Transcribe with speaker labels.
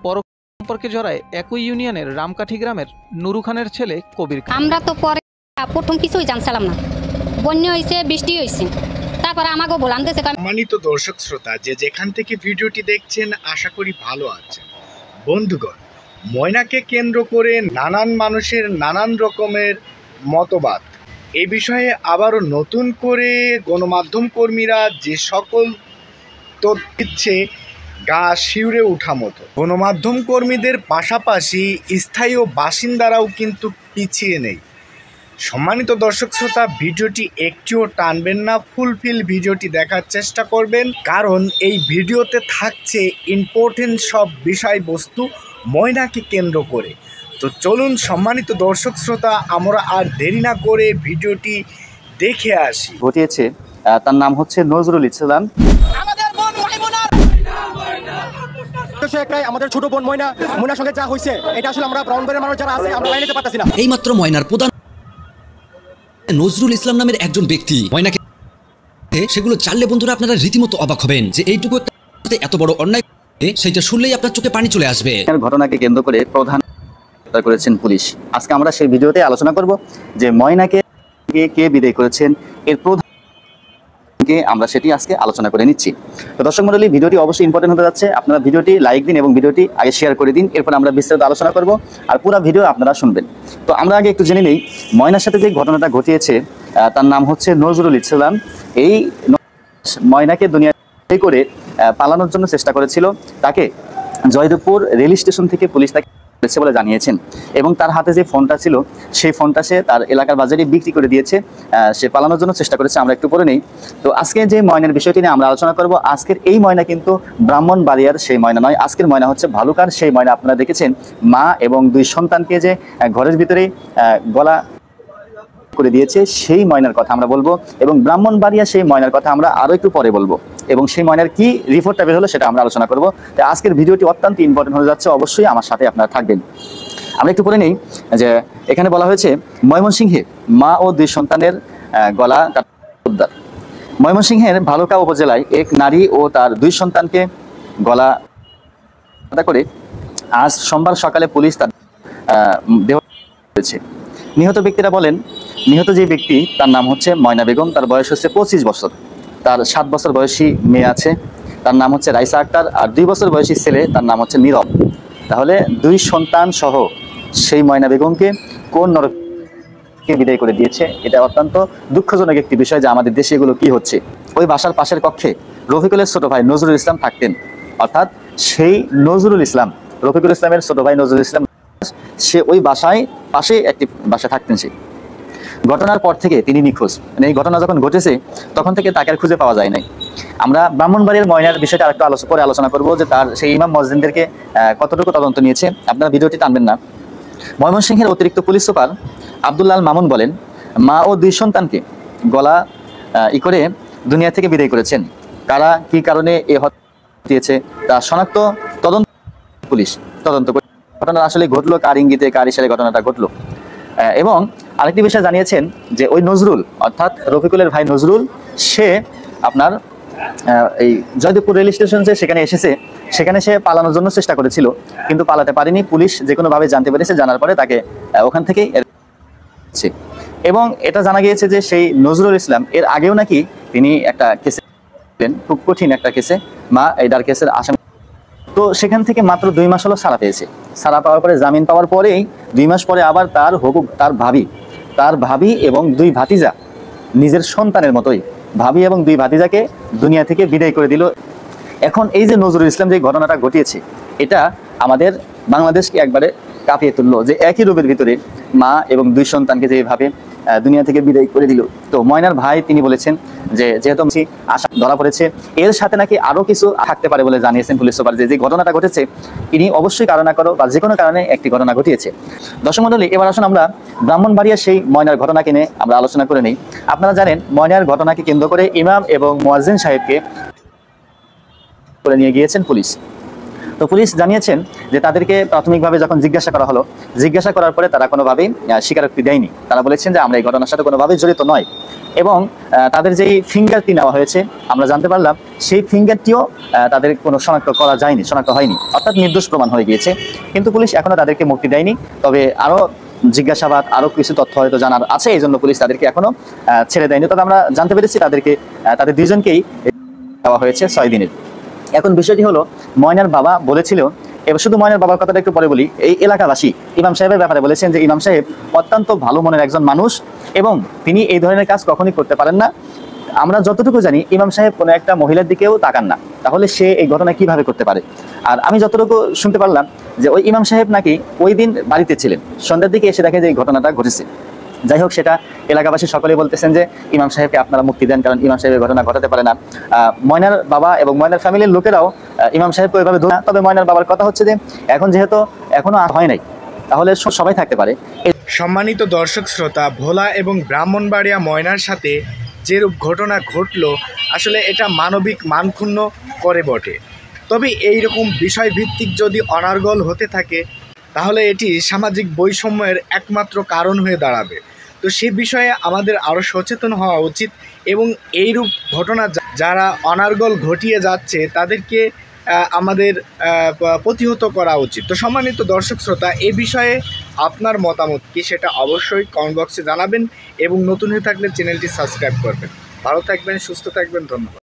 Speaker 1: পরকীয়া সম্পর্কে জড়ায় একই ইউনিয়নের রামকাঠি গ্রামের নুরু খানের ছেলে কবির খান।
Speaker 2: আমরা তো পরে প্রথম কিছুই জানছিলাম না, বন্যা হয়েছে, বৃষ্টি হয়েছে, তারপরে আমাকে বলান দিয়েছে।
Speaker 3: সম্মানিত দর্শক শ্রোতা, যে যেখান থেকে ভিডিওটি দেখছেন আশা করি ভালো আছেন। বন্ধুগণ, ময়নাকে কেন্দ্র করে নানান মানুষের নানান রকমের মতবাদ। এই বিষয়ে আবারও নতুন করে গণমাধ্যম কর্মীরা যে সকল তথ্য দিচ্ছে, গা শিউরে ওঠা মতো। গণমাধ্যম কর্মীদের পাশাপাশি স্থায়ী বাসিন্দারাও কিন্তু পিছিয়ে নেই। সম্মানিত দর্শক শ্রোতা, ভিডিওটি একটিও টানবেন না, ফুলফিল ভিডিওটি দেখার চেষ্টা করবেন, কারণ এই ভিডিওতে থাকছে ইম্পর্টেন্ট সব বিষয়বস্তু ময়নাকে কেন্দ্র করে। তো চলুন সম্মানিত দর্শক শ্রোতা, আমরা আর দেরি না করে ভিডিওটি দেখে আসি।
Speaker 4: ঘটিয়েছে তার নাম হচ্ছে নজরুল ইসলাম।
Speaker 5: আমাদের ছোট বোন ময়নার সঙ্গে যা হয়েছে, এটা আসলে আমরা ব্রাউনবাড়ির মানুষ যারা আছে আমরা নিতে পারতেছি না।
Speaker 6: এইমাত্র ময়নার প্রধান নজরুল ইসলাম নামের একজন ব্যক্তি ময়নাকে, সেগুলো জানলে বন্ধুরা আপনারা রীতিমতো অবাক হবেন যে এইটুকু এত বড় অন্যায়, সেটা শুনলেই আপনার চোখে পানি চলে আসবে।
Speaker 4: ঘটনাকে কেন্দ্র করে প্রধান করেছেন পুলিশ। আজকে আমরা সেই ভিডিওতে আলোচনা করব যে ময়নাকে কে বিদায় করেছেন, এর প্রধান আমরা সেটি আজকে আলোচনা করে নিচ্ছি। তো দর্শক মণ্ডলী, ভিডিওটি অবশ্যই ইম্পর্টেন্ট হতে যাচ্ছে। আপনারা ভিডিওটি লাইক দিন এবং ভিডিওটি আগে শেয়ার করে দিন, এরপর আমরা বিস্তারিত আলোচনা করব আর পুরো ভিডিও আপনারা শুনবেন। তো আমরা আগে একটু জেনে নেই ময়নার সাথে যে ঘটনাটা ঘটিয়েছে, তার নাম হচ্ছে নজরুল ইসলাম। এই ময়নাকে দুনিয়া করে পালানোর জন্য চেষ্টা করেছিল। তাকে জয়দেবপুর রেল স্টেশন থেকে পুলিশ তাকে বলে জানিয়েছেন, এবং তার হাতে যে ফোনটা ছিল সেই ফোনটা সে তার এলাকার বাজারে বিক্রি করে দিয়েছে। সে পালানোর জন্য চেষ্টা করেছে। আমরা একটু পরে নেই। তো আজকে যে ময়নার বিষয়টি নিয়ে আমরা আলোচনা করব, আজকের এই ময়না কিন্তু ব্রাহ্মণবাড়িয়ার সেই ময়না নয়। আজকের ময়না হচ্ছে ভালুকার সেই ময়না। আপনারা দেখেছেন মা এবং দুই সন্তানকে যে ঘরের ভিতরেই গলা করে দিয়েছে, সেই ময়নার কথা আমরা বলবো, এবং ব্রাহ্মণবাড়িয়া সেই ময়নার কথা আমরা আরো একটু পরে বলবো, এবং সেই ময়নার কি রিপোর্টটা বের হলো সেটা আমরা আলোচনা করবো। তাই আজকের ভিডিওটি অত্যন্ত ইম্পর্টেন্ট হয়ে যাচ্ছে, অবশ্যই আমার সাথে আপনারা থাকবেন। আমরা একটু পরে নেই যে এখানে বলা হয়েছে ময়মনসিংহে মা ও দুই সন্তানের গলা উদ্ধার। ময়মনসিংহের ভালুকা উপজেলায় এক নারী ও তার দুই সন্তানকে গলা করে আজ সোমবার সকালে পুলিশ তার দেহ করেছে। নিহত ব্যক্তিরা বলেন, নিহত যে ব্যক্তি তার নাম হচ্ছে ময়না বেগম, তার বয়স হচ্ছে 25 বছর। তার 7 বছর বয়সী মেয়ে আছে, তার নাম হচ্ছে রাইসা আক্তার, আর 2 বছর বয়সী ছেলে, তার নাম হচ্ছে নীরব। তাহলে দুই সন্তান সহ সেই ময়না বেগমকে কোন নরকে বিদায় করে দিয়েছে, এটা অত্যন্ত দুঃখজনক একটি বিষয় যে আমাদের দেশে এগুলো কি হচ্ছে। ওই বাসার পাশের কক্ষে রফিকুলের ছোট ভাই নজরুল ইসলাম থাকতেন, অর্থাৎ সেই নজরুল ইসলাম, রফিকুল ইসলামের ছোট ভাই নজরুল ইসলাম, সে ওই বাসায় পাশে একটি বাসায় থাকতেন। সে ঘটনার পর থেকে তিনি নিখোঁজ। মানে এই ঘটনা যখন ঘটেছে তখন থেকে তাকে আর খুঁজে পাওয়া যায় নাই। আমরা ব্রাহ্মণবাড়িয়ার ময়নার বিষয়টা আরেকটু পরে আলোচনা করবো যে তার সেই ইমাম মসজিদদেরকে কতটুকু তদন্ত নিয়েছে। আপনারা ভিডিওটি টানবেন না। ময়মনসিংহের অতিরিক্ত পুলিশ সুপার আব্দুল্লাহ মামুন বলেন, মা ও দুই সন্তানকে গলা করে দুনিয়া থেকে বিদায় করেছেন। কারা কি কারণে এ হত্যা দিয়েছে তা শনাক্ত তদন্ত পুলিশ তদন্ত করে ঘটনা আসলে ঘটলো কার ইঙ্গিতে, কার ইশারায় ঘটনাটা ঘটলো। এবং আরেকটি বিষয় জানিয়েছেন যে ওই নজরুল, অর্থাৎ রফিকুলের ভাই নজরুল, সে আপনার এই জয়দেবপুর রেল স্টেশন যে সেখানে এসেছে, সেখানে সে পালানোর জন্য চেষ্টা করেছিল, কিন্তু পালাতে পারেনি। পুলিশ যে কোনোভাবে জানতে পেরেছে, জানার পরে তাকে ওখান থেকেই। এবং এটা জানা গিয়েছে যে সেই নজরুল ইসলাম এর আগেও নাকি তিনি একটা কেসে, খুব কঠিন একটা কেসে, মা এইডার কেসের আসামি। তো সেখান থেকে মাত্র 2 মাস হলো ছাড়া পেয়েছে। ছাড়া পাওয়ার পরে, জামিন পাওয়ার পরেই 2 মাস পরে আবার তার ভাবি এবং 2 ভাতিজা, নিজের সন্তানের মতোই ভাবি এবং 2 ভাতিজাকে দুনিয়া থেকে বিদায় করে দিল। এখন এই যে নজরুল ইসলাম যে ঘটনাটা ঘটিয়েছে, এটা আমাদের বাংলাদেশকে একবারে কাঁপিয়ে তুললো যে একই রূপের ভিতরে মা এবং 2 সন্তানকে যেভাবে দুনিয়া থেকে বিদায় করে দিল। তো ময়নার ভাই তিনি বলেছেন যে যেহেতু আশা ধরা পড়েছে, এর সাথে নাকি আরো কিছু থাকতে পারে বলে জানিয়েছেন পুলিশ সুপার। যে ঘটনাটা ঘটেছে তিনি অবশ্যই কারণ না করো বা যে কোনো কারণে একটি ঘটনা ঘটিয়েছে। দর্শক মণ্ডলী, এবার আসুন আমরা ব্রাহ্মণবাড়িয়ার সেই ময়নার ঘটনাকে নিয়ে আমরা আলোচনা করে নেই। আপনারা জানেন ময়নার ঘটনাকে কেন্দ্র করে ইমাম এবং মুয়াজ্জিন সাহেবকে করে নিয়ে গিয়েছেন পুলিশ। তো পুলিশ জানিয়েছেন যে তাদেরকে প্রাথমিকভাবে যখন জিজ্ঞাসা করা হলো, জিজ্ঞাসা করার পরে তারা কোনোভাবেই স্বীকারোক্তি দেয়নি। তারা বলেছেন যে আমরা এই ঘটনার সাথে কোনোভাবেই জড়িত নয়, এবং তাদের যেই ফিঙ্গারটি নেওয়া হয়েছে আমরা জানতে পারলাম সেই ফিঙ্গারটিও তাদের কোনো শনাক্ত করা যায়নি, শনাক্ত হয়নি, অর্থাৎ নির্দোষ প্রমাণ হয়ে গিয়েছে। কিন্তু পুলিশ এখনো তাদেরকে মুক্তি দেয়নি, তবে আরও জিজ্ঞাসাবাদ, আরও কিছু তথ্য হয়তো জানার আছে, এই জন্য পুলিশ তাদেরকে এখনো ছেড়ে দেয়নি। তবে আমরা জানতে পেরেছি তাদের দুইজনকেই দেওয়া হয়েছে 6 দিনের। এখন বিষয়টি হলো, ময়নার বাবা বলেছিল, এবার শুধু ময়নার বাবার কথাটা একটু পরে বলি, এই এলাকাবাসী ইমাম সাহেবের ব্যাপারে বলেছেন যে ইমাম সাহেব অত্যন্ত ভালো মনের একজন মানুষ এবং তিনি এই ধরনের কাজ কখনই করতে পারেন না। আমরা যতটুকু জানি ইমাম সাহেব কোনো একটা মহিলার দিকেও তাকান না, তাহলে সে এই ঘটনা কিভাবে করতে পারে? আর আমি যতটুকু শুনতে পারলাম যে ওই ইমাম সাহেব নাকি ওই দিন বাড়িতে ছিলেন, সন্ধ্যার দিকে এসে দেখে যে এই ঘটনাটা ঘটেছে। যাই হোক, সেটা এলাকাবাসী সকলেই বলতেছেন যে ইমাম সাহেবকে আপনারা মুক্তি দেন, কারণ ইমাম সাহেবের ঘটনা ঘটাতে পারে না। ময়নার বাবা এবং ময়নার ফ্যামিলির লোকেরাও ইমাম সাহেবকে ওইভাবে ধরে না। তবে ময়নার বাবার কথা হচ্ছে যে এখন যেহেতু এখনো হয় নাই, তাহলে সবাই থাকতে পারে।
Speaker 3: সম্মানিত দর্শক শ্রোতা, ভোলা এবং ব্রাহ্মণবাড়িয়া ময়নার সাথে যেরূপ ঘটনা ঘটলো, আসলে এটা মানবিক মানক্ষুণ্ণ করে বটে। তবে এইরকম বিষয়ভিত্তিক যদি অনার্গল হতে থাকে তাহলে এটি সামাজিক বৈষম্যের একমাত্র কারণ হয়ে দাঁড়াবে। তো সে বিষয়ে আমাদের আরও সচেতন হওয়া উচিত এবং এইরূপ ঘটনা যারা অনার্গল ঘটিয়ে যাচ্ছে তাদেরকে আমাদের প্রতিহত করা উচিত। তো সম্মানিত দর্শক শ্রোতা, এ বিষয়ে আপনার মতামত কি সেটা অবশ্যই কমেন্ট বক্সে জানাবেন এবং নতুন হয়ে থাকলে চ্যানেলটি সাবস্ক্রাইব করবেন। ভালো থাকবেন, সুস্থ থাকবেন, ধন্যবাদ।